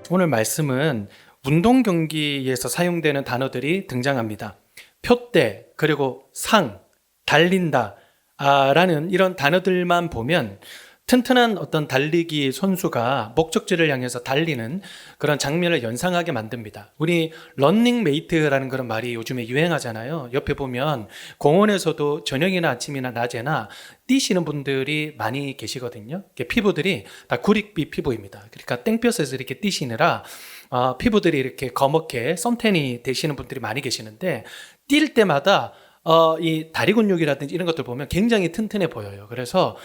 오늘 말씀은 운동 경기에서 사용되는 단어들이 등장합니다. 표대, 그리고 상, 달린다, 라는 이런 단어들만 보면 튼튼한 어떤 달리기 선수가 목적지를 향해서 달리는 그런 장면을 연상하게 만듭니다. 우리 런닝메이트라는 그런 말이 요즘에 유행하잖아요. 옆에 보면 공원에서도 저녁이나 아침이나 낮에나 뛰시는 분들이 많이 계시거든요. 피부들이 다 구릿빛 피부입니다. 그러니까 땡볕에서 이렇게 뛰시느라 피부들이 이렇게 검게 선탠이 되시는 분들이 많이 계시는데, 뛸 때마다 이 다리 근육이라든지 이런 것들 보면 굉장히 튼튼해 보여요. 그래서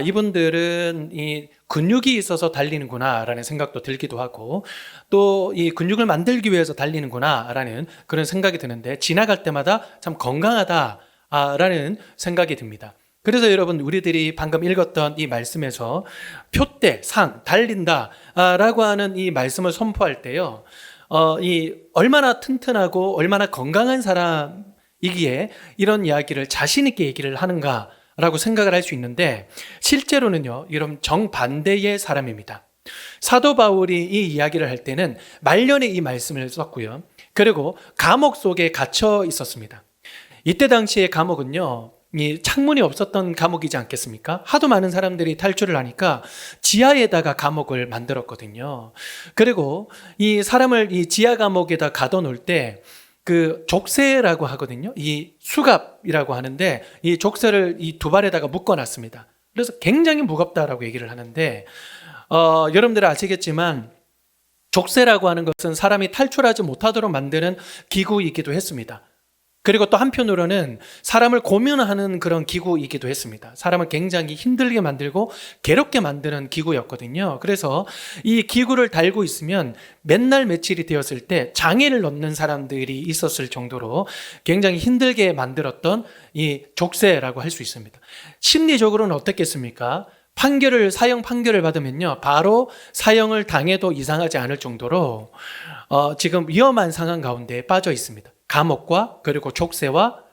이분들은 이 근육이 있어서 달리는구나라는 생각도 들기도 하고, 또 이 근육을 만들기 위해서 달리는구나라는 그런 생각이 드는데, 지나갈 때마다 참 건강하다라는 생각이 듭니다. 그래서 여러분, 우리들이 방금 읽었던 이 말씀에서 표대, 상, 달린다라고 하는 이 말씀을 선포할 때요, 이 얼마나 튼튼하고 얼마나 건강한 사람이기에 이런 이야기를 자신 있게 얘기를 하는가라고 생각을 할 수 있는데, 실제로는요, 이런 정반대의 사람입니다. 사도 바울이 이 이야기를 할 때는 말년에 이 말씀을 썼고요. 그리고 감옥 속에 갇혀 있었습니다. 이때 당시의 감옥은요, 이 창문이 없었던 감옥이지 않겠습니까? 하도 많은 사람들이 탈출을 하니까 지하에다가 감옥을 만들었거든요. 그리고 이 사람을 이 지하 감옥에다 가둬놓을 때 그 족쇄라고 하거든요. 이 수갑이라고 하는데, 이 족쇄를 이 두 발에다가 묶어놨습니다. 그래서 굉장히 무겁다라고 얘기를 하는데, 여러분들 아시겠지만 족쇄라고 하는 것은 사람이 탈출하지 못하도록 만드는 기구이기도 했습니다. 그리고 또 한편으로는 사람을 고문하는 그런 기구이기도 했습니다. 사람을 굉장히 힘들게 만들고 괴롭게 만드는 기구였거든요. 그래서 이 기구를 달고 있으면 맨날 며칠이 되었을 때 장애를 얻는 사람들이 있었을 정도로 굉장히 힘들게 만들었던 이 족쇄라고 할 수 있습니다. 심리적으로는 어떻겠습니까? 사형 판결을 받으면요, 바로 사형을 당해도 이상하지 않을 정도로 지금 위험한 상황 가운데 빠져 있습니다. 감옥과 그리고 족쇄와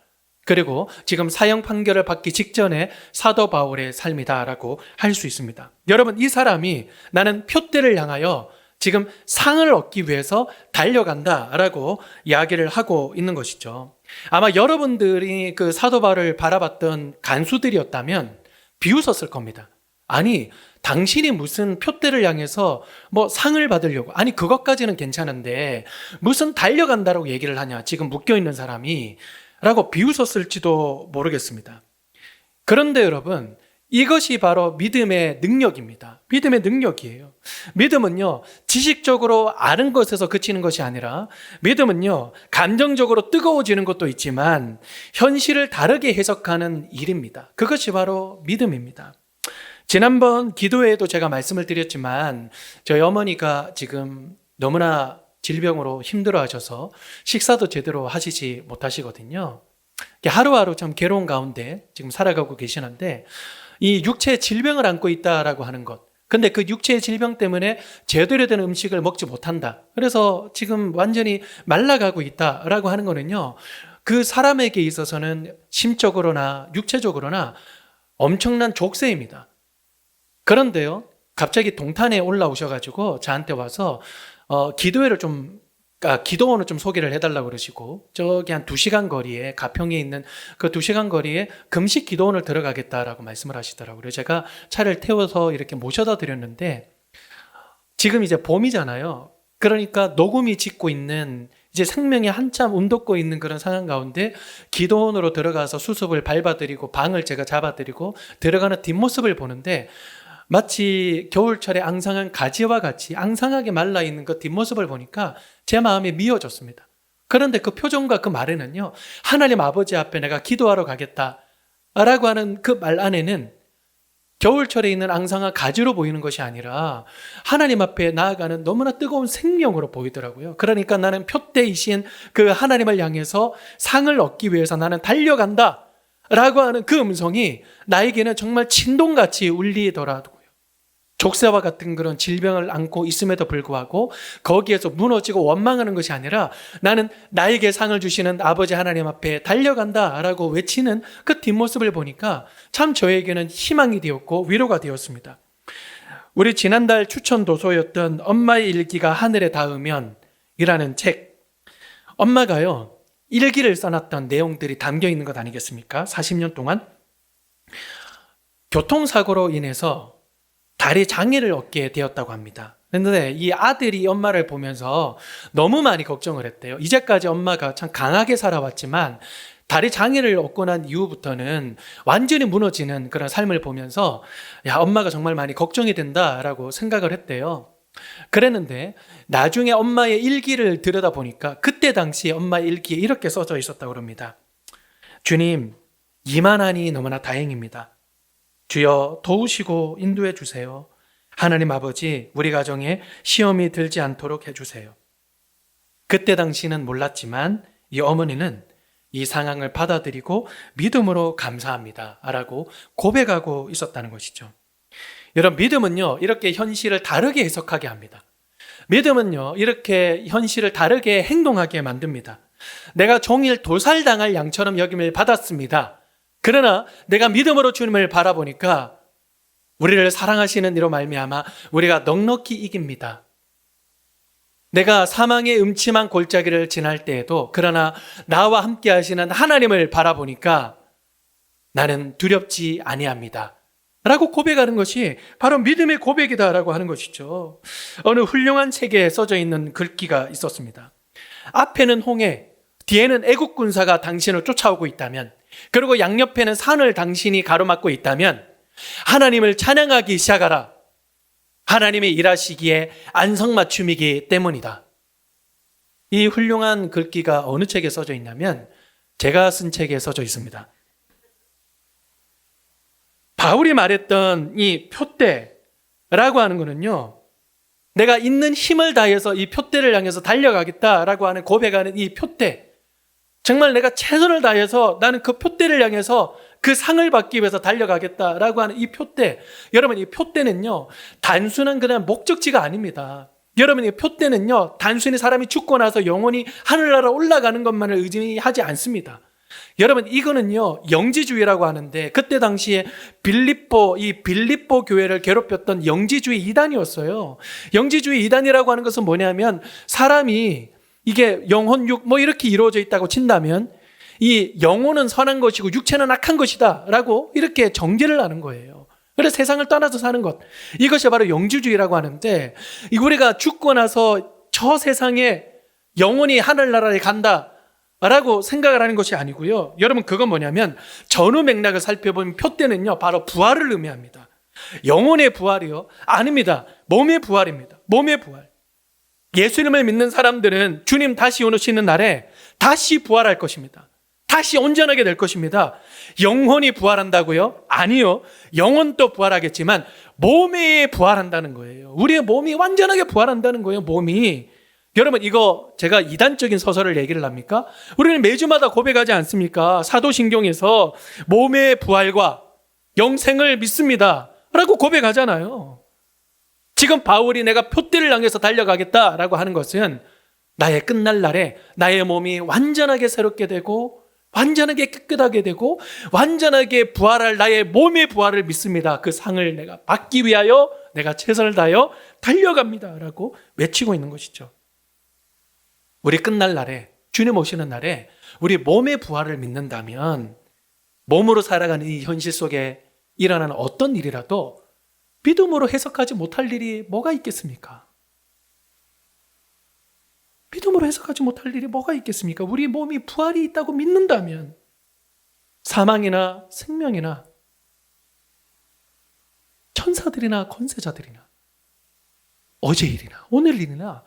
그리고 지금 사형 판결을 받기 직전에 사도 바울의 삶이다라고 할 수 있습니다. 여러분, 이 사람이 나는 표대를 향하여 지금 상을 얻기 위해서 달려간다라고 이야기를 하고 있는 것이죠. 아마 여러분들이 그 사도 바울을 바라봤던 간수들이었다면 비웃었을 겁니다. 아니, 당신이 무슨 표대를 향해서 뭐 상을 받으려고, 아니 그것까지는 괜찮은데 무슨 달려간다라고 얘기를 하냐, 지금 묶여있는 사람이, 라고 비웃었을지도 모르겠습니다. 그런데 여러분, 이것이 바로 믿음의 능력입니다. 믿음의 능력이에요. 믿음은요, 지식적으로 아는 것에서 그치는 것이 아니라, 믿음은요, 감정적으로 뜨거워지는 것도 있지만 현실을 다르게 해석하는 일입니다. 그것이 바로 믿음입니다. 지난번 기도회에도 제가 말씀을 드렸지만, 저희 어머니가 지금 너무나 질병으로 힘들어 하셔서 식사도 제대로 하시지 못하시거든요. 하루하루 참 괴로운 가운데 지금 살아가고 계시는데, 이 육체의 질병을 안고 있다라고 하는 것, 근데 그 육체의 질병 때문에 제대로 된 음식을 먹지 못한다, 그래서 지금 완전히 말라가고 있다라고 하는 거는요, 그 사람에게 있어서는 심적으로나 육체적으로나 엄청난 족쇄입니다. 그런데요, 갑자기 동탄에 올라오셔가지고 저한테 와서 기도원을 좀 소개를 해달라고 그러시고, 저기 한 2시간 거리에, 가평에 있는 그 2시간 거리에 금식 기도원을 들어가겠다라고 말씀을 하시더라고요. 그래서 제가 차를 태워서 이렇게 모셔다 드렸는데, 지금 이제 봄이잖아요. 그러니까 녹음이 짙고 있는, 이제 생명이 한참 운돋고 있는 그런 상황 가운데 기도원으로 들어가서 수습을 밟아드리고 방을 제가 잡아드리고 들어가는 뒷모습을 보는데, 마치 겨울철에 앙상한 가지와 같이 앙상하게 말라있는 그 뒷모습을 보니까 제 마음이 미어졌습니다. 그런데 그 표정과 그 말에는요, 하나님 아버지 앞에 내가 기도하러 가겠다라고 하는 그 말 안에는 겨울철에 있는 앙상한 가지로 보이는 것이 아니라 하나님 앞에 나아가는 너무나 뜨거운 생명으로 보이더라고요. 그러니까 나는 표대이신 그 하나님을 향해서 상을 얻기 위해서 나는 달려간다 라고 하는 그 음성이 나에게는 정말 진동같이 울리더라고요. 족쇄와 같은 그런 질병을 안고 있음에도 불구하고 거기에서 무너지고 원망하는 것이 아니라, 나는 나에게 상을 주시는 아버지 하나님 앞에 달려간다라고 외치는 그 뒷모습을 보니까 참 저에게는 희망이 되었고 위로가 되었습니다. 우리 지난달 추천 도서였던 엄마의 일기가 하늘에 닿으면 이라는 책, 엄마가요 일기를 써놨던 내용들이 담겨 있는 것 아니겠습니까? 40년 동안 교통사고로 인해서 다리 장애를 얻게 되었다고 합니다. 그런데 이 아들이 엄마를 보면서 너무 많이 걱정을 했대요. 이제까지 엄마가 참 강하게 살아왔지만 다리 장애를 얻고 난 이후부터는 완전히 무너지는 그런 삶을 보면서 야, 엄마가 정말 많이 걱정이 된다라고 생각을 했대요. 그랬는데 나중에 엄마의 일기를 들여다보니까 그때 당시 엄마의 일기에 이렇게 써져 있었다고 합니다. 주님, 이만하니 너무나 다행입니다. 주여 도우시고 인도해 주세요. 하나님 아버지, 우리 가정에 시험이 들지 않도록 해주세요. 그때 당시는 몰랐지만 이 어머니는 이 상황을 받아들이고 믿음으로 감사합니다 라고 고백하고 있었다는 것이죠. 여러분, 믿음은요 이렇게 현실을 다르게 해석하게 합니다. 믿음은요 이렇게 현실을 다르게 행동하게 만듭니다. 내가 종일 도살당할 양처럼 여김을 받았습니다. 그러나 내가 믿음으로 주님을 바라보니까 우리를 사랑하시는 이로 말미암아 우리가 넉넉히 이깁니다. 내가 사망의 음침한 골짜기를 지날 때에도 그러나 나와 함께 하시는 하나님을 바라보니까 나는 두렵지 아니합니다 라고 고백하는 것이 바로 믿음의 고백이다라고 하는 것이죠. 어느 훌륭한 책에 써져 있는 글귀가 있었습니다. 앞에는 홍해, 뒤에는 애국 군사가 당신을 쫓아오고 있다면, 그리고 양옆에는 산을 당신이 가로막고 있다면 하나님을 찬양하기 시작하라. 하나님이 일하시기에 안성맞춤이기 때문이다. 이 훌륭한 글귀가 어느 책에 써져 있냐면 제가 쓴 책에 써져 있습니다. 바울이 말했던 이 표대라고 하는 거는요, 내가 있는 힘을 다해서 이 표대를 향해서 달려가겠다라고 하는 고백하는 이 표대, 정말 내가 최선을 다해서 나는 그 표대를 향해서 그 상을 받기 위해서 달려가겠다라고 하는 이 표대, 여러분 이 표대는요 단순한 그냥 목적지가 아닙니다. 여러분 이 표대는요 단순히 사람이 죽고 나서 영혼이 하늘나라 올라가는 것만을 의미하지 않습니다. 여러분 이거는요 영지주의라고 하는데, 그때 당시에 빌립보 교회를 괴롭혔던 영지주의 이단이었어요. 영지주의 이단이라고 하는 것은 뭐냐면, 사람이 이게 영혼 육 뭐 이렇게 이루어져 있다고 친다면 이 영혼은 선한 것이고 육체는 악한 것이다 라고 이렇게 정죄를 하는 거예요. 그래서 세상을 떠나서 사는 것, 이것이 바로 영지주의라고 하는데, 우리가 죽고 나서 저 세상에 영혼이 하늘나라에 간다 라고 생각을 하는 것이 아니고요. 여러분 그건 뭐냐면, 전후 맥락을 살펴보면 표대는요 바로 부활을 의미합니다. 영혼의 부활이요? 아닙니다. 몸의 부활입니다. 몸의 부활. 예수님을 믿는 사람들은 주님 다시 오시는 날에 다시 부활할 것입니다. 다시 온전하게 될 것입니다. 영혼이 부활한다고요? 아니요. 영혼도 부활하겠지만 몸이 부활한다는 거예요. 우리의 몸이 완전하게 부활한다는 거예요. 몸이. 여러분 이거 제가 이단적인 서설을 얘기를 합니까? 우리는 매주마다 고백하지 않습니까? 사도신경에서 몸의 부활과 영생을 믿습니다 라고 고백하잖아요. 지금 바울이 내가 표대를 향해서 달려가겠다라고 하는 것은 나의 끝날 날에 나의 몸이 완전하게 새롭게 되고 완전하게 깨끗하게 되고 완전하게 부활할 나의 몸의 부활을 믿습니다. 그 상을 내가 받기 위하여 내가 최선을 다하여 달려갑니다 라고 외치고 있는 것이죠. 우리 끝날 날에, 주님 오시는 날에 우리 몸의 부활을 믿는다면 몸으로 살아가는 이 현실 속에 일어나는 어떤 일이라도 믿음으로 해석하지 못할 일이 뭐가 있겠습니까? 믿음으로 해석하지 못할 일이 뭐가 있겠습니까? 우리 몸이 부활이 있다고 믿는다면 사망이나 생명이나 천사들이나 권세자들이나 어제 일이나 오늘 일이나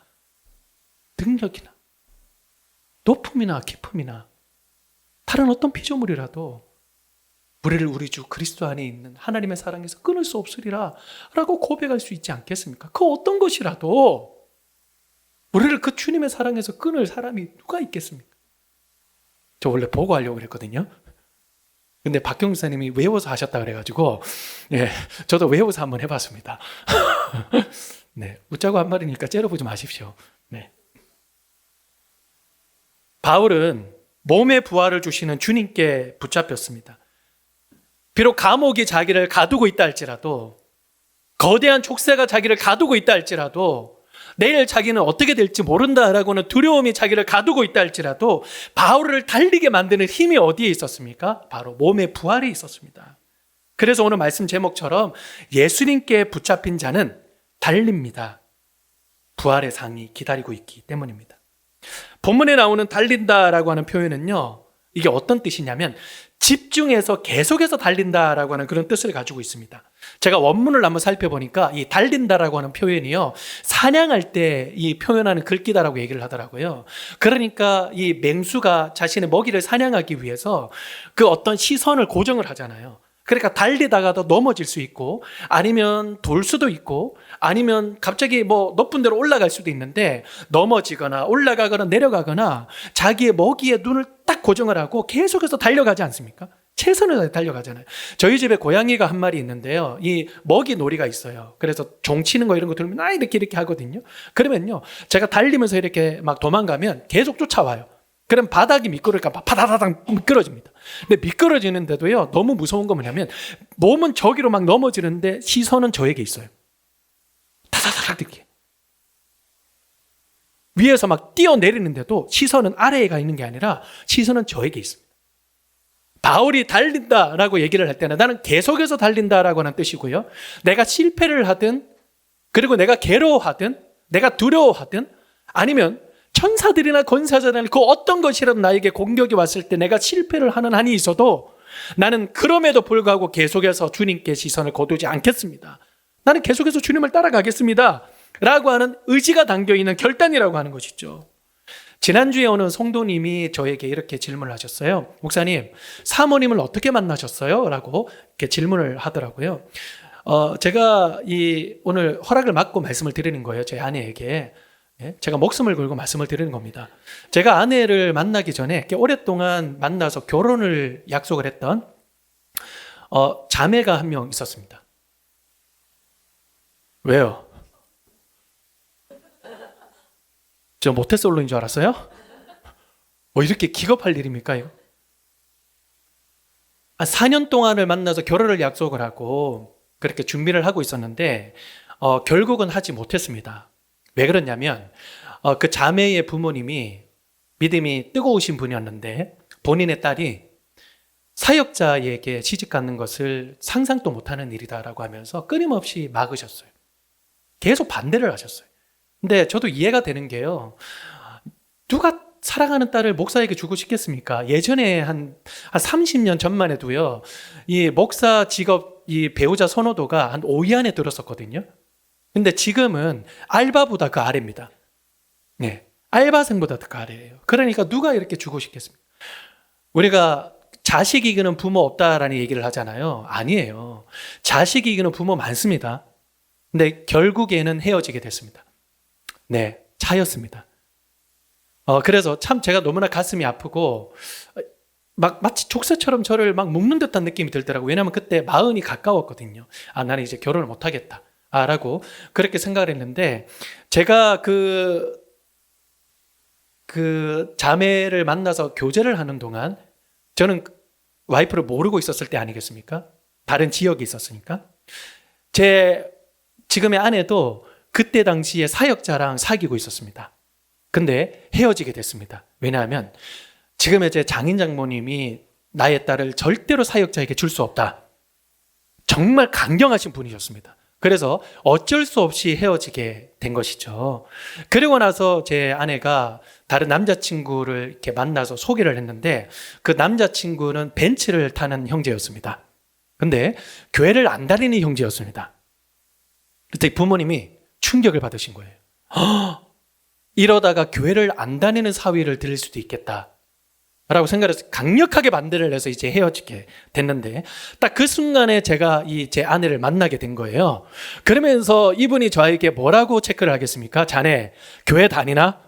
능력이나 높음이나 깊음이나 다른 어떤 피조물이라도 우리를 우리 주 그리스도 안에 있는 하나님의 사랑에서 끊을 수 없으리라 라고 고백할 수 있지 않겠습니까? 그 어떤 것이라도 우리를 그 주님의 사랑에서 끊을 사람이 누가 있겠습니까? 저 원래 보고하려고 그랬거든요. 근데 박경사님이 외워서 하셨다 그래가지고 저도 외워서 한번 해봤습니다. 네, 웃자고 한 말이니까 째려보지 마십시오. 네. 바울은 몸의 부활을 주시는 주님께 붙잡혔습니다. 비록 감옥이 자기를 가두고 있다 할지라도 거대한 족쇄가 자기를 가두고 있다 할지라도, 내일 자기는 어떻게 될지 모른다라고는 두려움이 자기를 가두고 있다 할지라도 바울을 달리게 만드는 힘이 어디에 있었습니까? 바로 몸의 부활에 있었습니다. 그래서 오늘 말씀 제목처럼 예수님께 붙잡힌 자는 달립니다. 부활의 상이 기다리고 있기 때문입니다. 본문에 나오는 달린다라고 하는 표현은요, 이게 어떤 뜻이냐면 집중해서 계속해서 달린다라고 하는 그런 뜻을 가지고 있습니다. 제가 원문을 한번 살펴보니까 이 달린다라고 하는 표현이요, 사냥할 때 이 표현하는 글귀다라고 얘기를 하더라고요. 그러니까 이 맹수가 자신의 먹이를 사냥하기 위해서 그 어떤 시선을 고정을 하잖아요. 그러니까 달리다가도 넘어질 수 있고, 아니면 돌 수도 있고, 아니면 갑자기 뭐 높은 데로 올라갈 수도 있는데 넘어지거나 올라가거나 내려가거나 자기의 먹이에 눈을 딱 고정을 하고 계속해서 달려가지 않습니까? 최선을 다해 달려가잖아요. 저희 집에 고양이가 한 마리 있는데요, 이 먹이 놀이가 있어요. 그래서 종 치는 거 이런 거 들으면 이렇게 하거든요. 그러면요, 제가 달리면서 이렇게 막 도망가면 계속 쫓아와요. 그럼 바닥이 미끄러울까 봐 바다다닥 미끄러집니다. 근데 미끄러지는데도요, 너무 무서운 건 뭐냐면 몸은 저기로 막 넘어지는데 시선은 저에게 있어요. 다다다닥 이렇게 위에서 막 뛰어내리는데도 시선은 아래에 가 있는 게 아니라 시선은 저에게 있습니다. 바울이 달린다라고 얘기를 할 때는 나는 계속해서 달린다라고 하는 뜻이고요, 내가 실패를 하든, 그리고 내가 괴로워하든, 내가 두려워하든, 아니면 천사들이나 권사자들 그 어떤 것이라도 나에게 공격이 왔을 때 내가 실패를 하는 한이 있어도 나는 그럼에도 불구하고 계속해서 주님께 시선을 거두지 않겠습니다. 나는 계속해서 주님을 따라가겠습니다 라고 하는 의지가 담겨있는 결단이라고 하는 것이죠. 지난주에 어느 성도님이 저에게 이렇게 질문을 하셨어요. 목사님, 사모님을 어떻게 만나셨어요? 라고 이렇게 질문을 하더라고요. 제가 오늘 허락을 받고 말씀을 드리는 거예요. 제 아내에게. 제가 목숨을 걸고 말씀을 드리는 겁니다. 제가 아내를 만나기 전에 꽤 오랫동안 만나서 결혼을 약속을 했던 자매가 한 명 있었습니다. 왜요? 저 모태솔로인 줄 알았어요? 이렇게 기겁할 일입니까 이거? 4년 동안을 만나서 결혼을 약속을 하고 그렇게 준비를 하고 있었는데 결국은 하지 못했습니다. 왜 그러냐면 그 자매의 부모님이 믿음이 뜨거우신 분이었는데 본인의 딸이 사역자에게 시집 갖는 것을 상상도 못하는 일이다라고 하면서 끊임없이 막으셨어요. 계속 반대를 하셨어요. 근데 저도 이해가 되는 게요, 누가 사랑하는 딸을 목사에게 주고 싶겠습니까? 예전에 한 30년 전만 해도요, 이 목사 직업 이 배우자 선호도가 한 5위 안에 들었었거든요. 근데 지금은 알바보다 그 아래입니다. 네, 알바생보다 그 아래예요. 그러니까 누가 이렇게 주고 싶겠습니까? 우리가 자식 이기는 부모 없다라는 얘기를 하잖아요. 아니에요. 자식 이기는 부모 많습니다. 근데 결국에는 헤어지게 됐습니다. 네, 차였습니다. 그래서 참 제가 너무나 가슴이 아프고 마치 족쇄처럼 저를 막 묶는 듯한 느낌이 들더라고요. 왜냐하면 그때 40이 가까웠거든요. 나는 이제 결혼을 못하겠다 라고 그렇게 생각을 했는데, 제가 그 자매를 만나서 교제를 하는 동안 저는 와이프를 모르고 있었을 때 아니겠습니까? 다른 지역에 있었으니까. 제 지금의 아내도 그때 당시에 사역자랑 사귀고 있었습니다. 근데 헤어지게 됐습니다. 왜냐하면 지금의 제 장인 장모님이 나의 딸을 절대로 사역자에게 줄 수 없다, 정말 강경하신 분이셨습니다. 그래서 어쩔 수 없이 헤어지게 된 것이죠. 그리고 나서 제 아내가 다른 남자친구를 이렇게 만나서 소개를 했는데 그 남자친구는 벤츠를 타는 형제였습니다. 근데 교회를 안 다니는 형제였습니다. 그때 부모님이 충격을 받으신 거예요. 이러다가 교회를 안 다니는 사위를 들일 수도 있겠다 라고 생각해서 강력하게 반대를 해서 이제 헤어지게 됐는데, 딱 그 순간에 제가 제 아내를 만나게 된 거예요. 그러면서 이분이 저에게 뭐라고 체크를 하겠습니까? 자네 교회 다니나?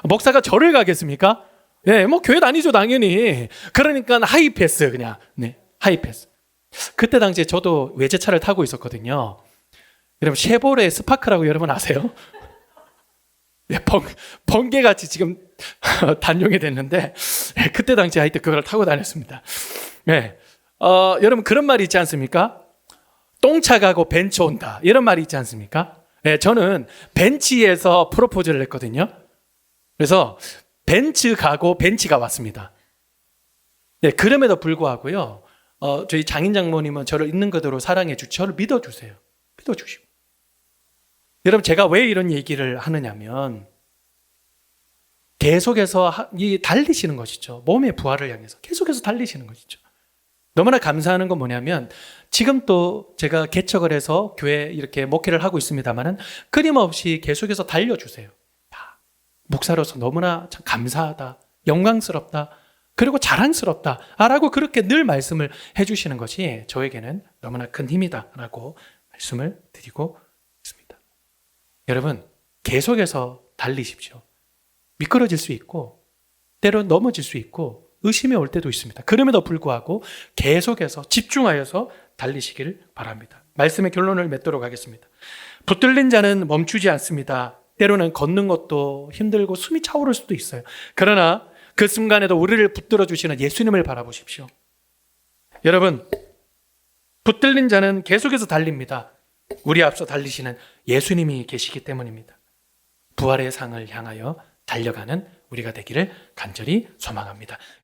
목사가 절을 가겠습니까? 네, 뭐 교회 다니죠 당연히. 그러니까 하이패스, 그냥. 네, 하이패스. 그때 당시에 저도 외제차를 타고 있었거든요. 여러분 쉐보레 스파크라고 여러분 아세요? 네, 번개같이 지금 단종이 됐는데 그때 당시에 하여튼 그걸 타고 다녔습니다. 네, 여러분 그런 말이 있지 않습니까? 똥차 가고 벤츠 온다. 이런 말이 있지 않습니까? 네, 저는 벤치에서 프로포즈를 했거든요. 그래서 벤츠 가고 벤치가 왔습니다. 네, 그럼에도 불구하고요. 저희 장인 장모님은 저를 있는 그대로 사랑해 주시고 저를 믿어주세요. 믿어주시고. 여러분 제가 왜 이런 얘기를 하느냐면 계속해서 달리시는 것이죠. 몸의 부활을 향해서 계속해서 달리시는 것이죠. 너무나 감사하는 건 뭐냐면 지금 또 제가 개척을 해서 교회 이렇게 목회를 하고 있습니다만은 끊임없이 계속해서 달려주세요. 목사로서 너무나 참 감사하다, 영광스럽다, 그리고 자랑스럽다라고 그렇게 늘 말씀을 해주시는 것이 저에게는 너무나 큰 힘이다라고 말씀을 드리고 있습니다. 여러분 계속해서 달리십시오. 미끄러질 수 있고 때론 넘어질 수 있고 의심이 올 때도 있습니다. 그럼에도 불구하고 계속해서 집중하여서 달리시기를 바랍니다. 말씀의 결론을 맺도록 하겠습니다. 붙들린 자는 멈추지 않습니다. 때로는 걷는 것도 힘들고 숨이 차오를 수도 있어요. 그러나 그 순간에도 우리를 붙들어 주시는 예수님을 바라보십시오. 여러분, 붙들린 자는 계속해서 달립니다. 우리 앞서 달리시는 예수님이 계시기 때문입니다. 부활의 상을 향하여 달려가는 우리가 되기를 간절히 소망합니다.